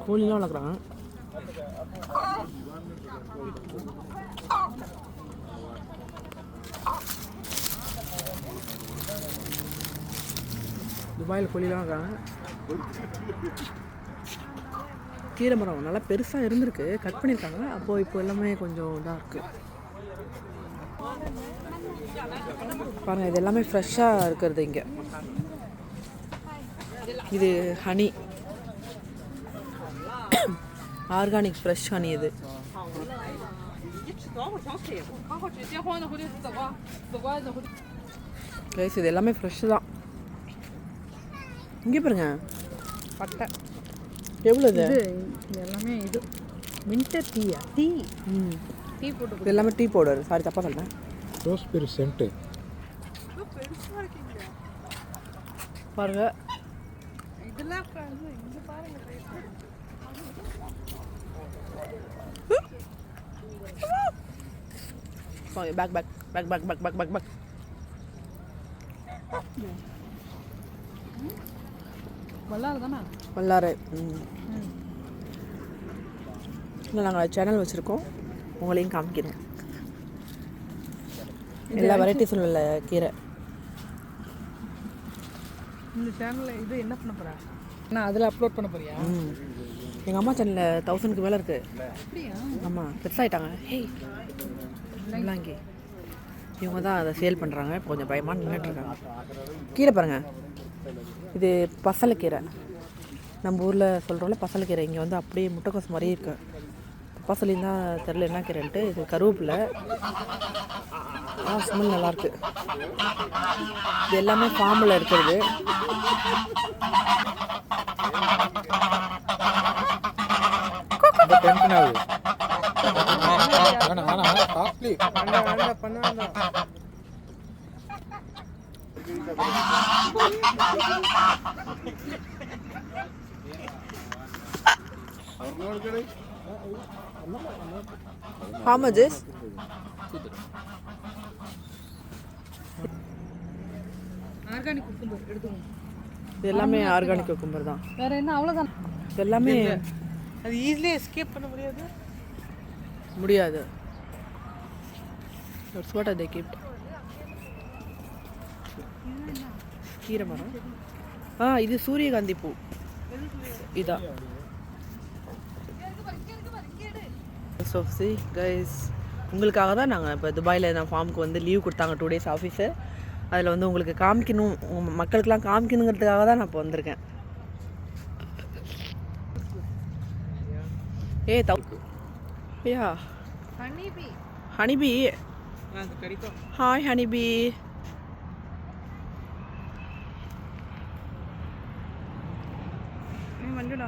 கோழிலாம் வளர்க்குறாங்க. துபாயில் கோழிலாம் வளர்க்குறாங்க. கீரை மரம் நல்லா பெருசாக இருந்திருக்கு, கட் பண்ணியிருக்காங்க. அப்போது இப்போ எல்லாமே கொஞ்சம் இதாக இருக்குது பாருங்கள். இது எல்லாமே ஃப்ரெஷ்ஷாக இருக்கிறது இங்கே. இது ஹனி, ஆர்கானிக் ஃப்ரெஷ் ஹனி. இது கைஸ் இது எல்லாமே ஃப்ரெஷ்ஷு தான். இங்கே பாருங்க பட்டை எவ்வளோ இது எல்லாமே. இது வின்டர் டீயா? டீ டீ போட்டு இது எல்லாமே டீ பவுடர். சாரி தப்பாக சொல்கிறேன். ரோஸ்பெரி சென்ட்டு பாருங்க. இதெல்லாம் இங்கே பாருங்க. பேக் பேக் பேக் பேக் பேக் பேக் பேக் பேக் வல்லாறு தானே? வல்லாறு. இல்லை நாங்கள் சேனல் வச்சுருக்கோம், உங்களையும் காமிக்கிறோம். எல்லா வெரைட்டிஸும் உள்ள கீரை இந்த சேனலில். இது என்ன பண்ண போகிறேன் நான் அதில் அப்லோட் பண்ண போறியா? எங்கள் அம்மா சேனலில் 1000க்கு மேலே இருக்குது. ஆமாம், பெருசாகிட்டாங்க. ஹேய் இல்லாங்கி இவங்க தான் அதை சேல் பண்ணுறாங்க. இப்போ கொஞ்சம் பயமாக நின்றுட்டுருக்காங்க. கீரை பாருங்கள். இது பசலைக்கீரை. நம்ம ஊரில் சொல்கிறோம்ல பசலைக்கீரை, இங்கே வந்து அப்படியே முட்டைக்கோஸ் மாதிரியே இருக்கு. பசலின்னு தான் தெரில என்ன கீரைன்ட்டு. இது கருவேப்பிலை. ஸ்மெல் நல்லாயிருக்கு. இது எல்லாமே ஃபார்மில் இருக்கிறது. How much is? Organic cucumber எடுத்துக்கோங்க. இது எல்லாமே ஆர்கானிக் குக்கும்பர் தான். வேற என்ன? அவ்வளோதான். எல்லாமே அது ஈஸிலி எஸ்கேப் பண்ண முடியாது. That's what they kept. கீரை மரம். இது சூரியகாந்தி பூ. இதான். ஸோ சி கைஸ், உங்களுக்காக தான் நாங்கள் இப்போ துபாயில் நான் ஃபார்முக்கு வந்து லீவ் கொடுத்தாங்க 2 days ஆஃபீஸு. அதில் வந்து உங்களுக்கு காமிக்கணும், உங்கள் மக்களுக்கெலாம் காமிக்கணுங்கிறதுக்காக தான் நான் இப்போ வந்திருக்கேன். Yeah honeybee. Hi honeybee. வந்துடா.